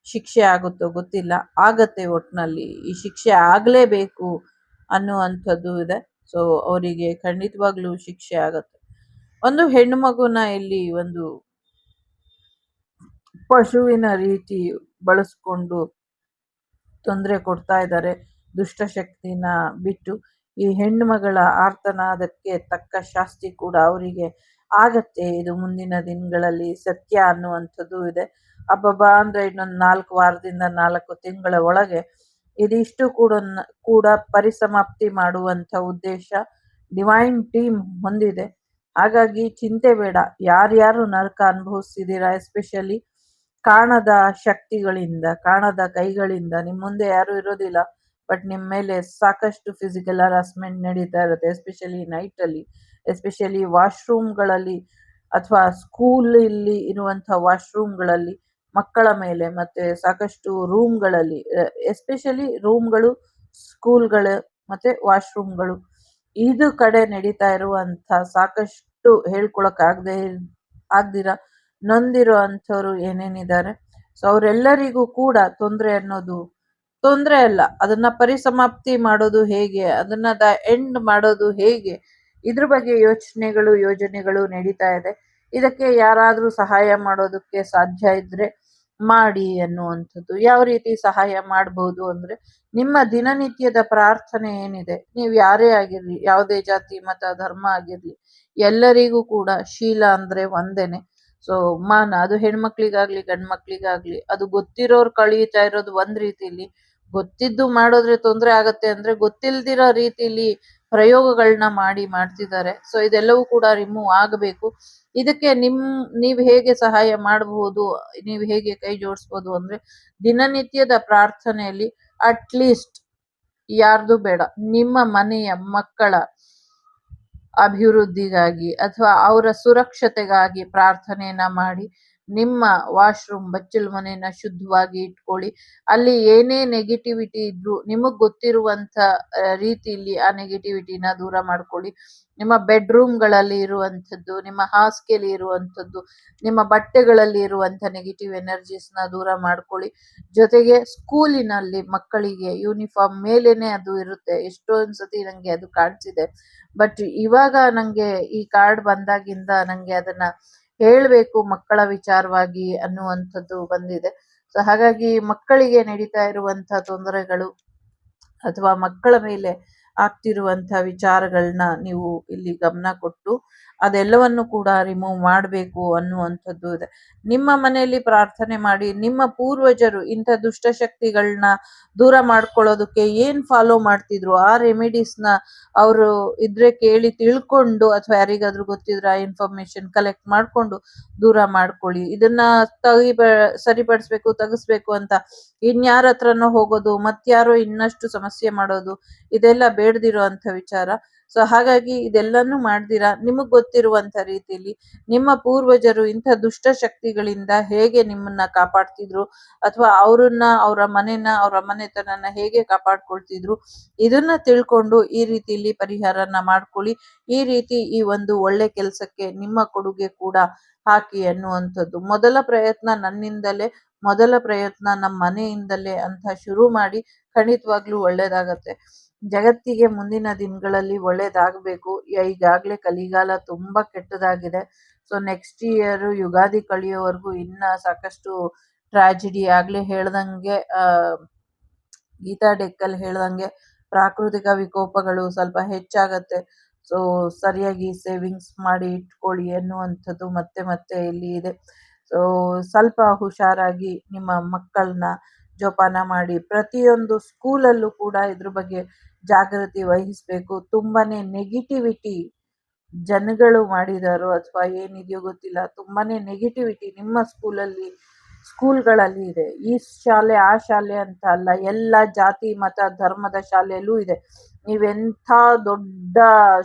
ಶಿಕ್ಷೆ ಆಗುತ್ತೋ ಗೊತ್ತಿಲ್ಲ, ಆಗತ್ತೆ. ಒಟ್ನಲ್ಲಿ ಈ ಶಿಕ್ಷೆ ಆಗ್ಲೇಬೇಕು ಅನ್ನುವಂಥದ್ದು ಇದೆ. ಸೊ ಅವರಿಗೆ ಖಂಡಿತವಾಗ್ಲೂ ಶಿಕ್ಷೆ ಆಗತ್ತೆ. ಒಂದು ಹೆಣ್ಣು ಮಗುನ ಇಲ್ಲಿ ಒಂದು ಪಶುವಿನ ರೀತಿ ಬಳಸ್ಕೊಂಡು ತೊಂದರೆ ಕೊಡ್ತಾ ಇದ್ದಾರೆ. ದುಷ್ಟಶಕ್ತಿನ ಬಿಟ್ಟು ಈ ಹೆಣ್ಣು ಮಗಳ ಆರ್ತನಾದಕ್ಕೆ ತಕ್ಕ ಶಾಸ್ತಿ ಕೂಡ ಅವರಿಗೆ ಆಗತ್ತೆ. ಇದು ಮುಂದಿನ ದಿನಗಳಲ್ಲಿ ಸತ್ಯ ಅನ್ನುವಂಥದ್ದು ಇದೆ. ಅಬ್ಬಬ್ಬಾ ಅಂದ್ರೆ ಇನ್ನೊಂದು 4 ವಾರದಿಂದ 4 ತಿಂಗಳ ಒಳಗೆ ಇದಿಷ್ಟು ಕೂಡ ಪರಿಸಮಾಪ್ತಿ ಮಾಡುವಂತ ಉದ್ದೇಶ ಡಿವೈನ್ ಟೀಮ್ ಹೊಂದಿದೆ. ಹಾಗಾಗಿ ಚಿಂತೆ ಬೇಡ. ಯಾರ್ಯಾರು ನರಕ ಅನುಭವಿಸ್ತಿದ್ದೀರಾ, ಎಸ್ಪೆಷಲಿ ಕಾಣದ ಶಕ್ತಿಗಳಿಂದ, ಕಾಣದ ಕೈಗಳಿಂದ, ನಿಮ್ ಮುಂದೆ ಯಾರು ಇರೋದಿಲ್ಲ ಬಟ್ ನಿಮ್ ಮೇಲೆ ಸಾಕಷ್ಟು ಫಿಸಿಕಲ್ ಹರಾಸ್ಮೆಂಟ್ ನಡೀತಾ ಇರುತ್ತೆ. ಎಸ್ಪೆಷಲಿ ನೈಟ್ ಅಲ್ಲಿ, ಎಸ್ಪೆಷಲಿ ವಾಶ್ರೂಮ್ಗಳಲ್ಲಿ ಅಥವಾ ಸ್ಕೂಲ್ ಇಲ್ಲಿ ಇರುವಂತ ವಾಶ್ರೂಮ್ಗಳಲ್ಲಿ ಮಕ್ಕಳ ಮೇಲೆ, ಮತ್ತೆ ಸಾಕಷ್ಟು ರೂಮ್ಗಳಲ್ಲಿ, ಎಸ್ಪೆಷಲಿ ರೂಮ್ಗಳು, ಸ್ಕೂಲ್ಗಳು ಮತ್ತೆ ವಾಶ್ರೂಮ್ಗಳು, ಇದು ಕಡೆ ನಡೀತಾ ಇರುವಂತ ಸಾಕಷ್ಟು ಹೇಳ್ಕೊಳಕ್ ಆಗ್ದಿರ ನೊಂದಿರೋ ಅಂಥವ್ರು ಏನೇನಿದ್ದಾರೆ. ಸೊ ಅವರೆಲ್ಲರಿಗೂ ಕೂಡ ತೊಂದರೆ ಅನ್ನೋದು ತೊಂದ್ರೆ ಅಲ್ಲ. ಅದನ್ನ ಪರಿಸಮಾಪ್ತಿ ಮಾಡೋದು ಹೇಗೆ? ಅದನ್ನ ಎಂಡ್ ಮಾಡೋದು ಹೇಗೆ? ಇದ್ರ ಬಗ್ಗೆ ಯೋಚನೆಗಳು, ಯೋಜನೆಗಳು ನಡೀತಾ ಇದೆ. ಇದಕ್ಕೆ ಯಾರಾದ್ರೂ ಸಹಾಯ ಮಾಡೋದಕ್ಕೆ ಸಾಧ್ಯ ಇದ್ರೆ ಮಾಡಿ ಅನ್ನುವಂಥದ್ದು. ಯಾವ ರೀತಿ ಸಹಾಯ ಮಾಡ್ಬೋದು ಅಂದ್ರೆ, ನಿಮ್ಮ ದಿನನಿತ್ಯದ ಪ್ರಾರ್ಥನೆ ಏನಿದೆ, ನೀವು ಯಾರೇ ಆಗಿರ್ಲಿ, ಯಾವುದೇ ಜಾತಿ, ಮತ, ಧರ್ಮ ಆಗಿರ್ಲಿ, ಎಲ್ಲರಿಗೂ ಕೂಡ ಶೀಲ ಅಂದ್ರೆ ಒಂದೇನೆ. ಸೊ ಮಾನ, ಅದು ಹೆಣ್ಮಕ್ಳಿಗಾಗ್ಲಿ ಗಂಡ್ಮಕ್ಳಿಗಾಗ್ಲಿ, ಅದು ಗೊತ್ತಿರೋರು ಕಳೀತಾ ಇರೋದು ಒಂದ್ ರೀತಿಲಿ, ಗೊತ್ತಿದ್ದು ಮಾಡೋದ್ರೆ ತೊಂದ್ರೆ ಆಗತ್ತೆ ಅಂದ್ರೆ ಗೊತ್ತಿಲ್ದಿರೋ ರೀತಿಲಿ ಪ್ರಯೋಗಗಳನ್ನ ಮಾಡ್ತಿದ್ದಾರೆ. ಸೊ ಇದೆಲ್ಲವೂ ಕೂಡ ರಿಮೂವ್ ಆಗಬೇಕು. ಇದಕ್ಕೆ ನೀವ್ ಹೇಗೆ ಸಹಾಯ ಮಾಡಬಹುದು, ನೀವ್ ಹೇಗೆ ಕೈ ಜೋಡಿಸ್ಬೋದು ಅಂದ್ರೆ, ದಿನನಿತ್ಯದ ಪ್ರಾರ್ಥನೆಯಲ್ಲಿ ಅಟ್ಲೀಸ್ಟ್ ಯಾರ್ದು ಬೇಡ, ನಿಮ್ಮ ಮನೆಯ ಮಕ್ಕಳ ಅಭಿವೃದ್ಧಿಗಾಗಿ ಅಥವಾ ಅವರ ಸುರಕ್ಷತೆಗಾಗಿ ಪ್ರಾರ್ಥನೆಯನ್ನ ಮಾಡಿ. ನಿಮ್ಮ ವಾಶ್ರೂಮ್, ಬಚ್ಚಲು ಮನೆಯನ್ನ ಶುದ್ಧವಾಗಿ ಇಟ್ಕೊಳ್ಳಿ. ಅಲ್ಲಿ ಏನೇ ನೆಗೆಟಿವಿಟಿ ಇದ್ರು ನಿಮಗ್ ಗೊತ್ತಿರುವಂತ ರೀತಿಯಲ್ಲಿ ಆ ನೆಗೆಟಿವಿಟಿನ ದೂರ ಮಾಡ್ಕೊಳ್ಳಿ. ನಿಮ್ಮ ಬೆಡ್ರೂಮ್ಗಳಲ್ಲಿ ಇರುವಂಥದ್ದು, ನಿಮ್ಮ ಹಾಸಿಗೆಯಲ್ಲಿ ಇರುವಂಥದ್ದು, ನಿಮ್ಮ ಬಟ್ಟೆಗಳಲ್ಲಿ ಇರುವಂಥ ನೆಗೆಟಿವ್ ಎನರ್ಜೀಸ್ನ ದೂರ ಮಾಡ್ಕೊಳ್ಳಿ. ಜೊತೆಗೆ ಸ್ಕೂಲಿನಲ್ಲಿ ಮಕ್ಕಳಿಗೆ ಯೂನಿಫಾರ್ಮ್ ಮೇಲೇನೆ ಅದು ಇರುತ್ತೆ. ಎಷ್ಟೊಂದ್ ಸತಿ ನಂಗೆ ಅದು ಕಾಣಿಸಿದೆ. ಬಟ್ ಇವಾಗ ನಂಗೆ ಈ ಕಾರ್ಡ್ ಬಂದಾಗಿಂದ ನಂಗೆ ಅದನ್ನ ಹೇಳ್ಬೇಕು ಮಕ್ಕಳ ವಿಚಾರವಾಗಿ ಅನ್ನುವಂಥದ್ದು ಬಂದಿದೆ. ಸೊ ಹಾಗಾಗಿ ಮಕ್ಕಳಿಗೆ ನಡೀತಾ ಇರುವಂತ ತೊಂದರೆಗಳು ಅಥವಾ ಮಕ್ಕಳ ಮೇಲೆ ಆಗ್ತಿರುವಂತ ವಿಚಾರಗಳನ್ನ ನೀವು ಇಲ್ಲಿ ಗಮನ ಕೊಟ್ಟು ಅದೆಲ್ಲವನ್ನು ಕೂಡ ರಿಮೂವ್ ಮಾಡಬೇಕು ಅನ್ನುವಂಥದ್ದು ಇದೆ. ನಿಮ್ಮ ಮನೆಯಲ್ಲಿ ಪ್ರಾರ್ಥನೆ ಮಾಡಿ, ನಿಮ್ಮ ಪೂರ್ವಜರು ಇಂಥ ದುಷ್ಟಶಕ್ತಿಗಳನ್ನ ದೂರ ಮಾಡ್ಕೊಳ್ಳೋದಕ್ಕೆ ಏನ್ ಫಾಲೋ ಮಾಡ್ತಿದ್ರು ಆ ರೆಮಿಡೀಸ್ನ ಅವರು ಇದ್ರೆ ಕೇಳಿ ತಿಳ್ಕೊಂಡು, ಅಥವಾ ಯಾರಿಗಾದ್ರೂ ಗೊತ್ತಿದ್ರೆ ಆ ಇನ್ಫಾರ್ಮೇಶನ್ ಕಲೆಕ್ಟ್ ಮಾಡ್ಕೊಂಡು ದೂರ ಮಾಡ್ಕೊಳ್ಳಿ. ಇದನ್ನ ಸರಿಪಡಿಸ್ಬೇಕು, ತೆಗಿಸ್ಬೇಕು ಅಂತ ಇನ್ಯಾರ ಹತ್ರನೋ ಹೋಗೋದು, ಮತ್ಯಾರೋ ಇನ್ನಷ್ಟು ಸಮಸ್ಯೆ ಮಾಡೋದು, ಇದೆಲ್ಲ ಬೇಡದಿರೋ ಅಂತ ವಿಚಾರ. ಸೊ ಹಾಗಾಗಿ ಇದೆಲ್ಲಾನು ಮಾಡ್ದಿರಾ ನಿಮಗ್ ಗೊತ್ತಿರುವಂತ ರೀತಿಯಲ್ಲಿ ನಿಮ್ಮ ಪೂರ್ವಜರು ಇಂಥ ದುಷ್ಟ ಶಕ್ತಿಗಳಿಂದ ಹೇಗೆ ನಿಮ್ಮನ್ನ ಕಾಪಾಡ್ತಿದ್ರು, ಅಥವಾ ಅವ್ರನ್ನ, ಅವರ ಮನೆನ, ಅವರ ಮನೆತನನ ಹೇಗೆ ಕಾಪಾಡ್ಕೊಳ್ತಿದ್ರು, ಇದನ್ನ ತಿಳ್ಕೊಂಡು ಈ ರೀತಿಯಲ್ಲಿ ಪರಿಹಾರನ ಮಾಡ್ಕೊಳ್ಳಿ. ಈ ರೀತಿ ಈ ಒಂದು ಒಳ್ಳೆ ಕೆಲಸಕ್ಕೆ ನಿಮ್ಮ ಕೊಡುಗೆ ಕೂಡ ಹಾಕಿ ಅನ್ನುವಂಥದ್ದು. ಮೊದಲ ಪ್ರಯತ್ನ ನನ್ನಿಂದಲೇ, ಮೊದಲ ಪ್ರಯತ್ನ ನಮ್ಮ ಮನೆಯಿಂದಲೇ ಅಂತ ಶುರು ಮಾಡಿ. ಖಂಡಿತವಾಗ್ಲೂ ಒಳ್ಳೇದಾಗತ್ತೆ. ಜಗತ್ತಿಗೆ ಮುಂದಿನ ದಿನಗಳಲ್ಲಿ ಒಳ್ಳೇದಾಗಬೇಕು. ಈಗಾಗ್ಲೇ ಕಲಿಗಾಲ ತುಂಬಾ ಕೆಟ್ಟದಾಗಿದೆ. ಸೊ ನೆಕ್ಸ್ಟ್ ಇಯರ್ ಯುಗಾದಿ ಕಳಿಯೋವರೆಗೂ ಇನ್ನ ಸಾಕಷ್ಟು ಟ್ರಾಜಿಡಿ. ಆಗ್ಲೇ ಹೇಳ್ದಂಗೆ ಗೀತಾ ಡೆಕ್ಕಲ್ಲಿ ಹೇಳ್ದಂಗೆ ಪ್ರಾಕೃತಿಕ ವಿಕೋಪಗಳು ಸ್ವಲ್ಪ ಹೆಚ್ಚಾಗತ್ತೆ. ಸೊ ಸರಿಯಾಗಿ ಸೇವಿಂಗ್ಸ್ ಮಾಡಿ ಇಟ್ಕೊಳ್ಳಿ ಅನ್ನುವಂಥದ್ದು ಮತ್ತೆ ಮತ್ತೆ ಇಲ್ಲಿ ಇದೆ. ಸೊ ಸ್ವಲ್ಪ ಹುಷಾರಾಗಿ ನಿಮ್ಮ ಮಕ್ಕಳನ್ನ ಜೋಪಾನ ಮಾಡಿ. ಪ್ರತಿಯೊಂದು ಸ್ಕೂಲಲ್ಲೂ ಕೂಡ ಇದ್ರ ಬಗ್ಗೆ ಜಾಗೃತಿ ವಹಿಸ್ಬೇಕು. ತುಂಬಾನೇ ನೆಗೆಟಿವಿಟಿ ಜನಗಳು ಮಾಡಿದಾರೋ ಅಥವಾ ಏನಿದೆಯೋ ಗೊತ್ತಿಲ್ಲ, ತುಂಬಾನೇ ನೆಗೆಟಿವಿಟಿ ನಿಮ್ಮ ಸ್ಕೂಲ್ಗಳಲ್ಲಿ ಇದೆ. ಈ ಶಾಲೆ ಆ ಶಾಲೆ ಅಂತ ಅಲ್ಲ, ಎಲ್ಲ ಜಾತಿ ಮತ ಧರ್ಮದ ಶಾಲೆಯಲ್ಲೂ ಇದೆ. ನೀವೆಂಥ ದೊಡ್ಡ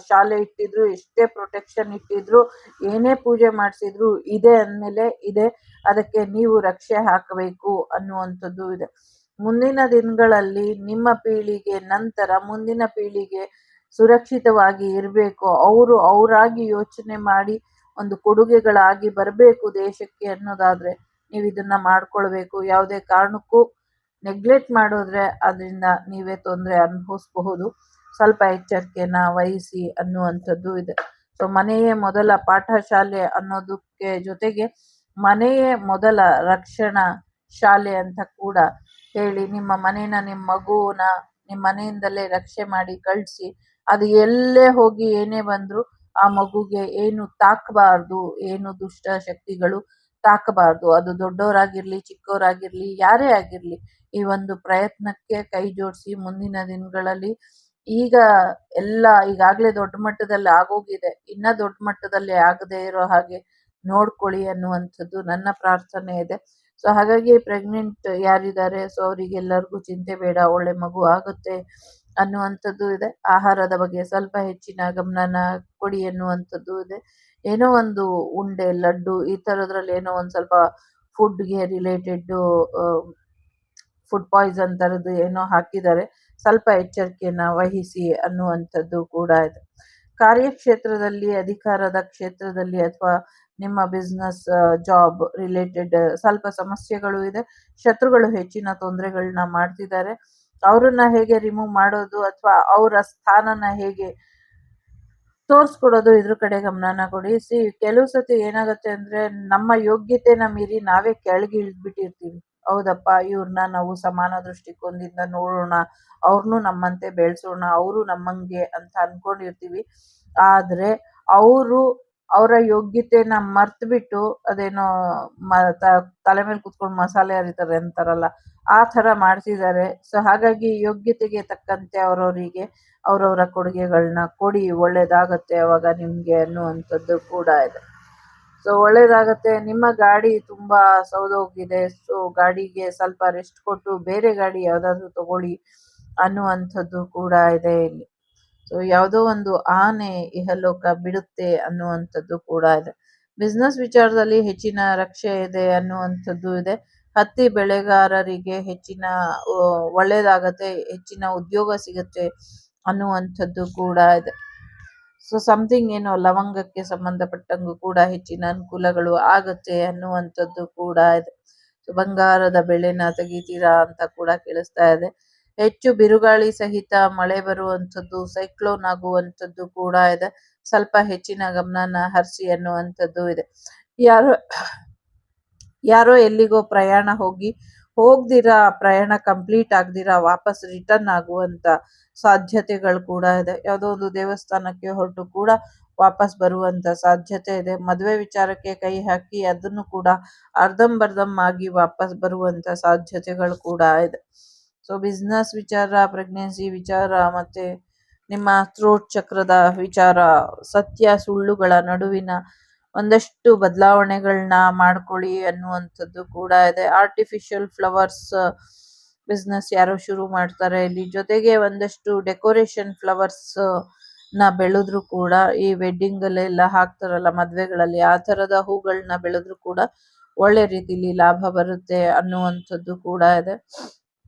ಶಾಲೆ ಇಟ್ಟಿದ್ರು, ಎಷ್ಟೇ ಪ್ರೊಟೆಕ್ಷನ್ ಇಟ್ಟಿದ್ರು, ಏನೇ ಪೂಜೆ ಮಾಡಿಸಿದ್ರು ಇದೆ ಅಂದ್ಮೇಲೆ ಇದೆ, ಅದಕ್ಕೆ ನೀವು ರಕ್ಷೆ ಹಾಕಬೇಕು ಅನ್ನುವಂಥದ್ದು ಇದೆ. ಮುಂದಿನ ದಿನಗಳಲ್ಲಿ ನಿಮ್ಮ ಪೀಳಿಗೆ ನಂತರ ಮುಂದಿನ ಪೀಳಿಗೆ ಸುರಕ್ಷಿತವಾಗಿ ಇರಬೇಕು, ಅವರಾಗಿ ಯೋಚನೆ ಮಾಡಿ ಒಂದು ಕೊಡುಗೆಗಳಾಗಿ ಬರಬೇಕು ದೇಶಕ್ಕೆ ಅನ್ನೋದಾದ್ರೆ ನೀವು ಇದನ್ನ ಮಾಡ್ಕೊಳ್ಬೇಕು. ಯಾವುದೇ ಕಾರಣಕ್ಕೂ ನೆಗ್ಲೆಕ್ಟ್ ಮಾಡೋದ್ರೆ ಅದರಿಂದ ನೀವೇ ತೊಂದರೆ ಅನುಭವಿಸಬಹುದು. ಸ್ವಲ್ಪ ಎಚ್ಚರಿಕೆನ ವಹಿಸಿ ಅನ್ನುವಂಥದ್ದು ಇದೆ. ಸೊ ಮನೆಯೇ ಮೊದಲ ಪಾಠಶಾಲೆ ಅನ್ನೋದಕ್ಕೆ ಜೊತೆಗೆ ಮನೆಯೇ ಮೊದಲ ರಕ್ಷಣಾ ಶಾಲೆ ಅಂತ ಕೂಡ ಹೇಳಿ, ನಿಮ್ಮ ಮನೇನ, ನಿಮ್ಮ ಮಗುವನ್ನ ನಿಮ್ಮ ಮನೆಯಿಂದಲೇ ರಕ್ಷೆ ಮಾಡಿ ಕಳಿಸಿ. ಅದು ಎಲ್ಲೇ ಹೋಗಿ ಏನೇ ಬಂದ್ರು ಆ ಮಗುಗೆ ಏನು ತಾಕಬಾರ್ದು, ಏನು ದುಷ್ಟ ಶಕ್ತಿಗಳು ತಾಕಬಾರ್ದು. ಅದು ದೊಡ್ಡವರಾಗಿರ್ಲಿ, ಚಿಕ್ಕವರಾಗಿರ್ಲಿ, ಯಾರೇ ಆಗಿರ್ಲಿ, ಈ ಒಂದು ಪ್ರಯತ್ನಕ್ಕೆ ಕೈ ಜೋಡಿಸಿ. ಮುಂದಿನ ದಿನಗಳಲ್ಲಿ ಈಗಾಗ್ಲೇ ದೊಡ್ಡ ಮಟ್ಟದಲ್ಲಿ ಆಗೋಗಿದೆ, ಇನ್ನ ದೊಡ್ಡ ಮಟ್ಟದಲ್ಲಿ ಆಗದೆ ಇರೋ ಹಾಗೆ ನೋಡ್ಕೊಳ್ಳಿ ಅನ್ನುವಂಥದ್ದು ನನ್ನ ಪ್ರಾರ್ಥನೆ ಇದೆ. ಸೊ ಹಾಗಾಗಿ ಪ್ರೆಗ್ನೆಂಟ್ ಯಾರಿದ್ದಾರೆ, ಸೊ ಅವರಿಗೆಲ್ಲರಿಗೂ ಚಿಂತೆ ಬೇಡ, ಒಳ್ಳೆ ಮಗು ಆಗುತ್ತೆ ಅನ್ನುವಂಥದ್ದು ಇದೆ. ಆಹಾರದ ಬಗ್ಗೆ ಸ್ವಲ್ಪ ಹೆಚ್ಚಿನ ಗಮನನ ಕೊಡಿ ಅನ್ನುವಂಥದ್ದು ಇದೆ. ಏನೋ ಒಂದು ಉಂಡೆ, ಲಡ್ಡು ಈ ಥರದ್ರಲ್ಲಿ ಏನೋ ಒಂದು ಸ್ವಲ್ಪ ಫುಡ್ಗೆ ರಿಲೇಟೆಡ್ ಫುಡ್ ಪಾಯ್ಸನ್ ಥರದ್ದು ಏನೋ ಹಾಕಿದ್ದಾರೆ. ಸ್ವಲ್ಪ ಎಚ್ಚರಿಕೆನ ವಹಿಸಿ ಅನ್ನುವಂಥದ್ದು ಕೂಡ ಇದೆ. ಕಾರ್ಯಕ್ಷೇತ್ರದಲ್ಲಿ, ಅಧಿಕಾರದ ಕ್ಷೇತ್ರದಲ್ಲಿ ಅಥವಾ ನಿಮ್ಮ ಬಿಸ್ನೆಸ್ ಜಾಬ್ ರಿಲೇಟೆಡ್ ಸ್ವಲ್ಪ ಸಮಸ್ಯೆಗಳು ಇದೆ. ಶತ್ರುಗಳು ಹೆಚ್ಚಿನ ತೊಂದರೆಗಳನ್ನ ಮಾಡ್ತಿದ್ದಾರೆ. ಅವ್ರನ್ನ ಹೇಗೆ ರಿಮೂವ್ ಮಾಡೋದು ಅಥವಾ ಅವರ ಸ್ಥಾನನ ಹೇಗೆ ತೋರ್ಸ್ಕೊಡೋದು, ಇದ್ರ ಕಡೆ ಗಮನನ ಕೊಡಿ. ಕೆಲವು ಸತಿ ಏನಾಗುತ್ತೆ ಅಂದ್ರೆ ನಮ್ಮ ಯೋಗ್ಯತೆನ ಮೀರಿ ನಾವೇ ಕೆಳಗೆ ಇಳಿದ್ಬಿಟ್ಟಿರ್ತೀವಿ. ಹೌದಪ್ಪ, ಇವ್ರನ್ನ ನಾವು ಸಮಾನ ದೃಷ್ಟಿಕೋನದಿಂದ ನೋಡೋಣ, ಅವ್ರನ್ನೂ ನಮ್ಮಂತೆ ಬೆಳೆಸೋಣ, ಅವರು ನಮ್ಮಂಗೆ ಅಂತ ಅನ್ಕೊಂಡಿರ್ತೀವಿ. ಆದ್ರೆ ಅವರು ಅವರ ಯೋಗ್ಯತೆನ ಮರ್ತ್ಬಿಟ್ಟು ಅದೇನೋ ತಲೆ ಮೇಲೆ ಕುತ್ಕೊಂಡು ಮಸಾಲೆ ಅರಿತಾರೆ ಅಂತಾರಲ್ಲ, ಆ ತರ ಮಾಡ್ತಿದ್ದಾರೆ. ಸೊ ಹಾಗಾಗಿ ಯೋಗ್ಯತೆಗೆ ತಕ್ಕಂತೆ ಅವ್ರವರಿಗೆ ಅವ್ರವರ ಕೊಡುಗೆಗಳನ್ನ ಕೊಡಿ, ಒಳ್ಳೇದಾಗತ್ತೆ ಅವಾಗ ನಿಮ್ಗೆ ಅನ್ನುವಂಥದ್ದು ಕೂಡ ಇದೆ. ಸೊ ಒಳ್ಳೇದಾಗತ್ತೆ. ನಿಮ್ಮ ಗಾಡಿ ತುಂಬಾ ಸೌದೋಗಿದೆ, ಸೊ ಗಾಡಿಗೆ ಸ್ವಲ್ಪ ರೆಸ್ಟ್ ಕೊಟ್ಟು ಬೇರೆ ಗಾಡಿ ಯಾವ್ದಾದ್ರು ತಗೊಳ್ಳಿ ಅನ್ನುವಂಥದ್ದು ಕೂಡ ಇದೆ ಇಲ್ಲಿ. ಸೊ ಯಾವುದೋ ಒಂದು ಆನೆ ಇಹಲೋಕ ಬಿಡುತ್ತೆ ಅನ್ನುವಂಥದ್ದು ಕೂಡ ಇದೆ. ಬಿಸ್ನೆಸ್ ವಿಚಾರದಲ್ಲಿ ಹೆಚ್ಚಿನ ರಕ್ಷೆ ಇದೆ ಅನ್ನುವಂಥದ್ದು ಇದೆ. ಹತ್ತಿ ಬೆಳೆಗಾರರಿಗೆ ಹೆಚ್ಚಿನ ಒಳ್ಳೇದಾಗತ್ತೆ, ಹೆಚ್ಚಿನ ಉದ್ಯೋಗ ಸಿಗುತ್ತೆ ಅನ್ನುವಂಥದ್ದು ಕೂಡ ಇದೆ. ಸೊ ಸಮಥಿಂಗ್ ಏನೋ ಲವಂಗಕ್ಕೆ ಸಂಬಂಧಪಟ್ಟಂಗೂ ಕೂಡ ಹೆಚ್ಚಿನ ಅನುಕೂಲಗಳು ಆಗತ್ತೆ ಅನ್ನುವಂಥದ್ದು ಕೂಡ ಇದೆ. ಸೊ ಬಂಗಾರದ ಬೆಳೆನ ತೆಗಿತೀರಾ ಅಂತ ಕೂಡ ಕೇಳಿಸ್ತಾ ಇದೆ. ಹೆಚ್ಚು ಬಿರುಗಾಳಿ ಸಹಿತ ಮಳೆ ಬರುವಂಥದ್ದು, ಸೈಕ್ಲೋನ್ ಆಗುವಂಥದ್ದು ಕೂಡ ಇದೆ. ಸ್ವಲ್ಪ ಹೆಚ್ಚಿನ ಗಮನನ ಹರಿಸಿ ಅನ್ನುವಂಥದ್ದು ಇದೆ. ಯಾರೋ ಎಲ್ಲಿಗೋ ಪ್ರಯಾಣ ಹೋಗ್ದಿರಾ ಪ್ರಯಾಣ ಕಂಪ್ಲೀಟ್ ಆಗ್ದಿರಾ ವಾಪಸ್ ರಿಟರ್ನ್ ಆಗುವಂತ ಸಾಧ್ಯತೆಗಳು ಕೂಡ ಇದೆ. ಯಾವುದೋ ಒಂದು ದೇವಸ್ಥಾನಕ್ಕೆ ಹೊರಟು ಕೂಡ ವಾಪಸ್ ಬರುವಂತ ಸಾಧ್ಯತೆ ಇದೆ. ಮದುವೆ ವಿಚಾರಕ್ಕೆ ಕೈ ಹಾಕಿ ಅದನ್ನು ಕೂಡ ಅರ್ಧಂಬರ್ಧಂ ಆಗಿ ವಾಪಸ್ ಬರುವಂತ ಸಾಧ್ಯತೆಗಳು ಕೂಡ ಇದೆ. ಸೊ ಬಿಸ್ನೆಸ್ ವಿಚಾರ, ಪ್ರೆಗ್ನೆನ್ಸಿ ವಿಚಾರ, ಮತ್ತೆ ನಿಮ್ಮ ಥ್ರೋಟ್ ಚಕ್ರದ ವಿಚಾರ, ಸತ್ಯ ಸುಳ್ಳುಗಳ ನಡುವಿನ ಒಂದಷ್ಟು ಬದಲಾವಣೆಗಳನ್ನ ಮಾಡ್ಕೊಳ್ಳಿ ಅನ್ನುವಂಥದ್ದು ಕೂಡ ಇದೆ. ಆರ್ಟಿಫಿಷಿಯಲ್ ಫ್ಲವರ್ಸ್ ಬಿಸ್ನೆಸ್ ಯಾರೋ ಶುರು ಮಾಡ್ತಾರೆ ಇಲ್ಲಿ. ಜೊತೆಗೆ ಒಂದಷ್ಟು ಡೆಕೋರೇಷನ್ ಫ್ಲವರ್ಸ್ ನ ಬೆಳೆದ್ರು ಕೂಡ, ಈ ವೆಡ್ಡಿಂಗ್ ಅಲ್ಲೆಲ್ಲ ಹಾಕ್ತಾರಲ್ಲ ಮದ್ವೆಗಳಲ್ಲಿ, ಆ ತರದ ಹೂಗಳನ್ನ ಬೆಳೆದ್ರು ಕೂಡ ಒಳ್ಳೆ ರೀತಿಲಿ ಲಾಭ ಬರುತ್ತೆ ಅನ್ನುವಂಥದ್ದು ಕೂಡ ಇದೆ.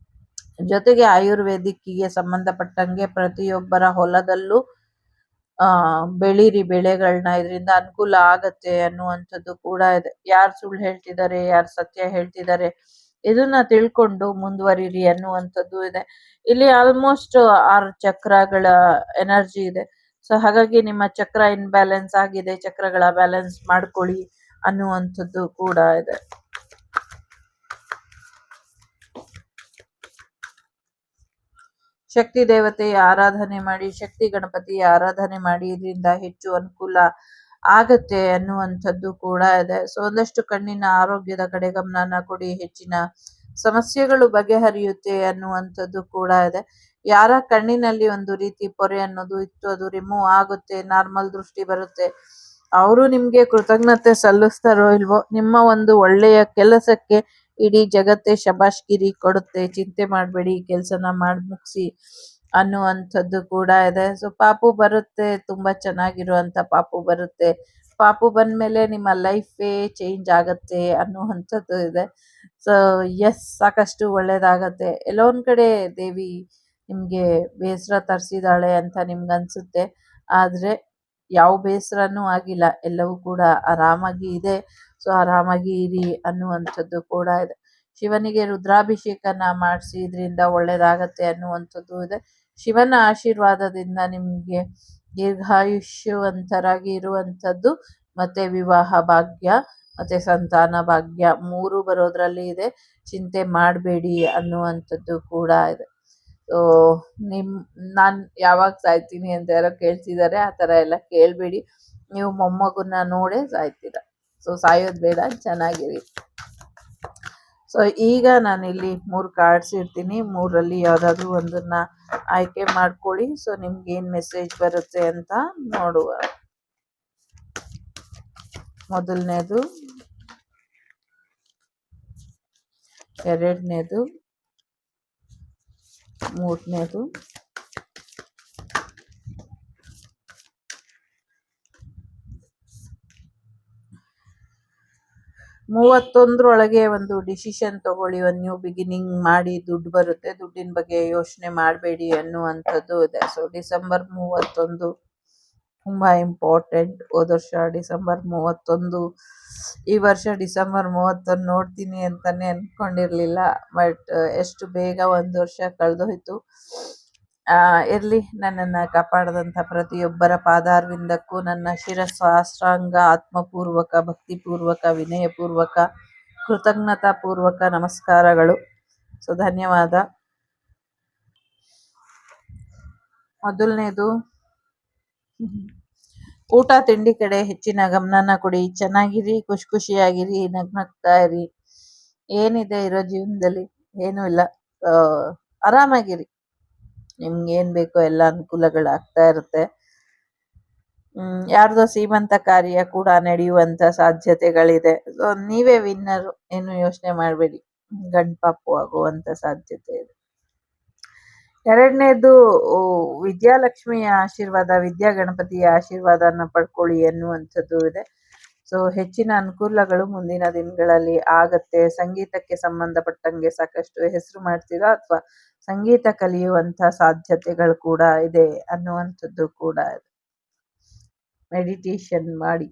ಜೊತೆಗೆ ಆಯುರ್ವೇದಿಕ್ಕಿಗೆ ಸಂಬಂಧಪಟ್ಟಂಗೆ ಪ್ರತಿಯೊಬ್ಬರ ಹೊಲದಲ್ಲೂ ಬೆಳೀರಿ ಬೆಳೆಗಳನ್ನ, ಇದರಿಂದ ಅನುಕೂಲ ಆಗತ್ತೆ ಅನ್ನುವಂಥದ್ದು ಕೂಡ ಇದೆ. ಯಾರು ಸುಳ್ಳು ಹೇಳ್ತಿದ್ದಾರೆ, ಯಾರು ಸತ್ಯ ಹೇಳ್ತಿದ್ದಾರೆ, ಇದನ್ನ ತಿಳ್ಕೊಂಡು ಮುಂದುವರಿರಿ ಅನ್ನುವಂಥದ್ದು ಇದೆ. ಇಲ್ಲಿ ಆಲ್ಮೋಸ್ಟ್ 6 ಚಕ್ರಗಳ ಎನರ್ಜಿ ಇದೆ. ಸೊ ಹಾಗಾಗಿ ನಿಮ್ಮ ಚಕ್ರ ಇನ್ಬ್ಯಾಲೆನ್ಸ್ ಆಗಿದೆ, ಚಕ್ರಗಳ ಬ್ಯಾಲೆನ್ಸ್ ಮಾಡ್ಕೊಳ್ಳಿ ಅನ್ನುವಂಥದ್ದು ಕೂಡ ಇದೆ. ಶಕ್ತಿ ದೇವತೆಯ ಆರಾಧನೆ ಮಾಡಿ, ಶಕ್ತಿ ಗಣಪತಿಯ ಆರಾಧನೆ ಮಾಡಿ, ಇದರಿಂದ ಹೆಚ್ಚು ಅನುಕೂಲ ಆಗತ್ತೆ ಅನ್ನುವಂಥದ್ದು ಕೂಡ ಇದೆ. ಸೊ ಒಂದಷ್ಟು ಕಣ್ಣಿನ ಆರೋಗ್ಯದ ಕಡೆ ಗಮನನ ಕೊಡಿ, ಹೆಚ್ಚಿನ ಸಮಸ್ಯೆಗಳು ಬಗೆಹರಿಯುತ್ತೆ ಅನ್ನುವಂಥದ್ದು ಕೂಡ ಇದೆ. ಯಾರ ಕಣ್ಣಿನಲ್ಲಿ ಒಂದು ರೀತಿ ಪೊರೆ ಅನ್ನೋದು ಇತ್ತು, ಅದು ರಿಮೂವ್ ಆಗುತ್ತೆ, ನಾರ್ಮಲ್ ದೃಷ್ಟಿ ಬರುತ್ತೆ. ಅವರು ನಿಮ್ಗೆ ಕೃತಜ್ಞತೆ ಸಲ್ಲಿಸ್ತಾರೋ ಇಲ್ವೋ, ನಿಮ್ಮ ಒಂದು ಒಳ್ಳೆಯ ಕೆಲಸಕ್ಕೆ ಇಡೀ ಜಗತ್ತೇ ಶಬಾಷ್ಗಿರಿ ಕೊಡುತ್ತೆ. ಚಿಂತೆ ಮಾಡಬೇಡಿ, ಕೆಲಸನ ಮಾಡಿ ಮುಗಿಸಿ ಅನ್ನುವಂಥದ್ದು ಕೂಡ ಇದೆ. ಸೊ ಪಾಪು ಬರುತ್ತೆ, ತುಂಬಾ ಚೆನ್ನಾಗಿರುವಂತ ಪಾಪು ಬರುತ್ತೆ. ಪಾಪು ಬಂದ್ಮೇಲೆ ನಿಮ್ಮ ಲೈಫೇ ಚೇಂಜ್ ಆಗತ್ತೆ ಅನ್ನುವಂಥದ್ದು ಇದೆ. ಸೊ ಎಸ್, ಸಾಕಷ್ಟು ಒಳ್ಳೇದಾಗತ್ತೆ. ಎಲ್ಲೋ ಒಂದ್ ಕಡೆ ದೇವಿ ನಿಮ್ಗೆ ಬೇಸರ ತರಿಸಿದಾಳೆ ಅಂತ ನಿಮ್ಗೆ ಅನ್ಸುತ್ತೆ, ಆದ್ರೆ ಯಾವ ಬೇಸರನೂ ಆಗಿಲ್ಲ, ಎಲ್ಲವೂ ಕೂಡ ಆರಾಮಾಗಿ ಇದೆ. ಸೊ ಆರಾಮಾಗಿ ಇರಿ ಅನ್ನುವಂಥದ್ದು ಕೂಡ ಇದೆ. ಶಿವನಿಗೆ ರುದ್ರಾಭಿಷೇಕನ ಮಾಡಿಸಿ, ಇದರಿಂದ ಒಳ್ಳೇದಾಗತ್ತೆ ಅನ್ನುವಂಥದ್ದು ಇದೆ. ಶಿವನ ಆಶೀರ್ವಾದದಿಂದ ನಿಮ್ಗೆ ದೀರ್ಘಾಯುಷ್ಯವಂತರಾಗಿ ಇರುವಂಥದ್ದು, ಮತ್ತೆ ವಿವಾಹ ಭಾಗ್ಯ, ಮತ್ತೆ ಸಂತಾನ ಭಾಗ್ಯ 3 ಬರೋದ್ರಲ್ಲಿ ಇದೆ. ಚಿಂತೆ ಮಾಡಬೇಡಿ ಅನ್ನುವಂಥದ್ದು ಕೂಡ ಇದೆ. ಸೊ ನಾನ್ ಯಾವಾಗ ಸಾಯ್ತೀನಿ ಅಂತ ಯಾರೋ ಕೇಳ್ತಿದ್ದಾರೆ, ಆ ಥರ ಎಲ್ಲ ಕೇಳಬೇಡಿ. ನೀವು ಮೊಮ್ಮಗುನ ನೋಡೇ ಸಾಯ್ತೀರ. ಸೊ ಸಾಯೋದು ಬೇಡ, ಚೆನ್ನಾಗಿರಿ. ಸೊ ಈಗ ನಾನಿಲ್ಲಿ 3 ಕಾರ್ಡ್ಸ್ ಇರ್ತೀನಿ, 3ರಲ್ಲಿ ಯಾವ್ದಾದ್ರು ಒಂದನ್ನ ಆಯ್ಕೆ ಮಾಡ್ಕೊಳ್ಳಿ. ಸೊ ನಿಮ್ಗೆ ಏನ್ ಮೆಸೇಜ್ ಬರುತ್ತೆ ಅಂತ ನೋಡುವ. ಮೊದಲನೇದು, ಎರಡನೇದು, ಮೂರನೇದು, 31ರೊಳಗೆ ಒಂದು ಡಿಸಿಷನ್ ತಗೊಳ್ಳಿ, ಒಂದು ನ್ಯೂ ಬಿಗಿನಿಂಗ್ ಮಾಡಿ, ದುಡ್ಡು ಬರುತ್ತೆ, ದುಡ್ಡಿನ ಬಗ್ಗೆ ಯೋಚನೆ ಮಾಡಬೇಡಿ ಅನ್ನುವಂಥದ್ದು ಇದೆ. ಸೊ ಡಿಸೆಂಬರ್ 31 ತುಂಬ ಇಂಪಾರ್ಟೆಂಟ್. ಹೋದ ವರ್ಷ ಡಿಸೆಂಬರ್ 31, ಈ ವರ್ಷ ಡಿಸೆಂಬರ್ 31 ನೋಡ್ತೀನಿ ಅಂತಾನೆ ಅಂದ್ಕೊಂಡಿರಲಿಲ್ಲ. ಬಟ್ ಎಷ್ಟು ಬೇಗ ಒಂದು ವರ್ಷ ಕಳೆದೋಯ್ತು. ಇರಲಿ, ನನ್ನನ್ನು ಕಾಪಾಡಿದಂಥ ಪ್ರತಿಯೊಬ್ಬರ ಪಾದಾರವಿಂದಕ್ಕೂ ನನ್ನ ಶಿರಸಾಷ್ಟಾಂಗ ಆತ್ಮಪೂರ್ವಕ, ಭಕ್ತಿಪೂರ್ವಕ, ವಿನಯಪೂರ್ವಕ, ಕೃತಜ್ಞತಾಪೂರ್ವಕ ನಮಸ್ಕಾರಗಳು. ಸೊ ಧನ್ಯವಾದ. ಮೊದಲನೇದು, ಊಟ ತಿಂಡಿ ಕಡೆ ಹೆಚ್ಚಿನ ಗಮನನ ಕೊಡಿ. ಚೆನ್ನಾಗಿರಿ, ಖುಷಿಯಾಗಿರಿ, ನಗ್ನಗ್ತಾ ಇರಿ. ಏನಿದೆ ಇರೋ ಜೀವನದಲ್ಲಿ? ಏನೂ ಇಲ್ಲ. ಆರಾಮಾಗಿರಿ. ನಿಮ್ಗೆ ಏನ್ ಬೇಕೋ ಎಲ್ಲ ಅನುಕೂಲಗಳಾಗ್ತಾ ಇರುತ್ತೆ. ಯಾರ್ದೋ ಸೀಮಂತ ಕಾರ್ಯ ಕೂಡ ನಡೆಯುವಂತ ಸಾಧ್ಯತೆಗಳಿದೆ. ಸೊ ನೀವೇ ವಿನ್ನರು, ಏನು ಯೋಚನೆ ಮಾಡಬೇಡಿ. ಗಂಡ್ಪಾಪು ಆಗುವಂತ ಸಾಧ್ಯತೆ ಇದೆ. ಎರಡನೇದು, ವಿದ್ಯಾಲಕ್ಷ್ಮಿಯ ಆಶೀರ್ವಾದ, ವಿದ್ಯಾ ಗಣಪತಿಯ ಆಶೀರ್ವಾದನ ಪಡ್ಕೊಳ್ಳಿ ಎನ್ನುವಂಥದ್ದು ಇದೆ. ಸೊ ಹೆಚ್ಚಿನ ಅನುಕೂಲಗಳು ಮುಂದಿನ ದಿನಗಳಲ್ಲಿ ಆಗತ್ತೆ. ಸಂಗೀತಕ್ಕೆ ಸಂಬಂಧಪಟ್ಟಂಗೆ ಸಾಕಷ್ಟು ಹೆಸರು ಮಾಡ್ತೀರಾ ಅಥವಾ ಸಂಗೀತ ಕಲಿಯುವಂತ ಸಾಧ್ಯತೆಗಳು ಕೂಡ ಇದೆ ಅನ್ನುವಂಥದ್ದು ಕೂಡ ಇದೆ. ಮೆಡಿಟೇಷನ್ ಮಾಡಿ.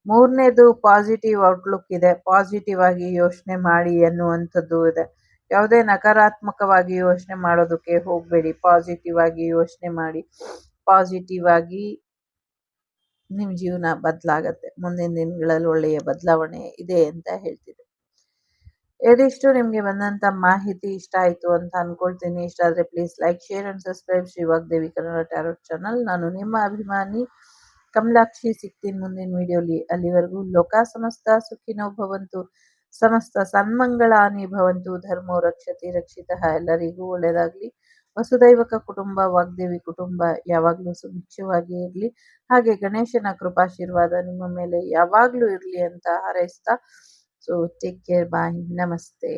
ಮೂರನೇದು, ಪಾಸಿಟಿವ್ ಔಟ್ಲುಕ್ ಇದೆ. ಪಾಸಿಟಿವ್ ಆಗಿ ಯೋಚನೆ ಮಾಡಿ ಅನ್ನುವಂಥದ್ದು ಇದೆ. ಯಾವುದೇ ನಕಾರಾತ್ಮಕವಾಗಿ ಯೋಚನೆ ಮಾಡೋದಕ್ಕೆ ಹೋಗಬೇಡಿ. ಪಾಸಿಟಿವ್ ಆಗಿ ಯೋಚನೆ ಮಾಡಿ. ಪಾಸಿಟಿವ್ ಆಗಿ ನಿಮ್ಮ ಜೀವನ ಬದಲಾಗತ್ತೆ. ಮುಂದಿನ ದಿನಗಳಲ್ಲಿ ಒಳ್ಳೆಯ ಬದಲಾವಣೆ ಇದೆ ಅಂತ ಹೇಳ್ತಿದೆ. ಇದಿಷ್ಟು ನಿಮಗೆ ಬಂದಂತ ಮಾಹಿತಿ ಇಷ್ಟ ಆಯ್ತು ಅಂತ ಅನ್ಕೊಳ್ತೀನಿ. ಇಷ್ಟ ಆದ್ರೆ please like, share and subscribe Shri Vagdevi Kannada tarot channel. ನಾನು ನಿಮ್ಮ ಅಭಿಮಾನಿ ಕಮಲಾಕ್ಷಿ. ಸಿಗ್ತೀನಿ ಮುಂದಿನ ವಿಡಿಯೋಲಿ. ಅಲ್ಲಿವರೆಗೂ ಲೋಕ ಸಮಸ್ತ ಸುಖಿನೋ ಭವಂತು, ಸಮಸ್ತ ಸನ್ಮಂಗಳಾನಿ ಭವಂತು, ಧರ್ಮೋ ರಕ್ಷತಿ ರಕ್ಷಿತಃ. ಎಲ್ಲರಿಗೂ ಒಳ್ಳೆಯದಾಗ್ಲಿ. ವಸುದೈವಕ ಕುಟುಂಬ, ವಾಗ್ದೇವಿ ಕುಟುಂಬ ಯಾವಾಗಲೂ ಸುಭಿಕ್ಷವಾಗಿ ಇರಲಿ. ಹಾಗೆ ಗಣೇಶನ ಕೃಪಾಶೀರ್ವಾದ ನಿಮ್ಮ ಮೇಲೆ ಯಾವಾಗಲೂ ಇರಲಿ ಅಂತ ಹಾರೈಸ್ತಾ, ಸೊ ಟೇಕ್ ಕೇರ್, ಬಾಯ್, ನಮಸ್ತೆ.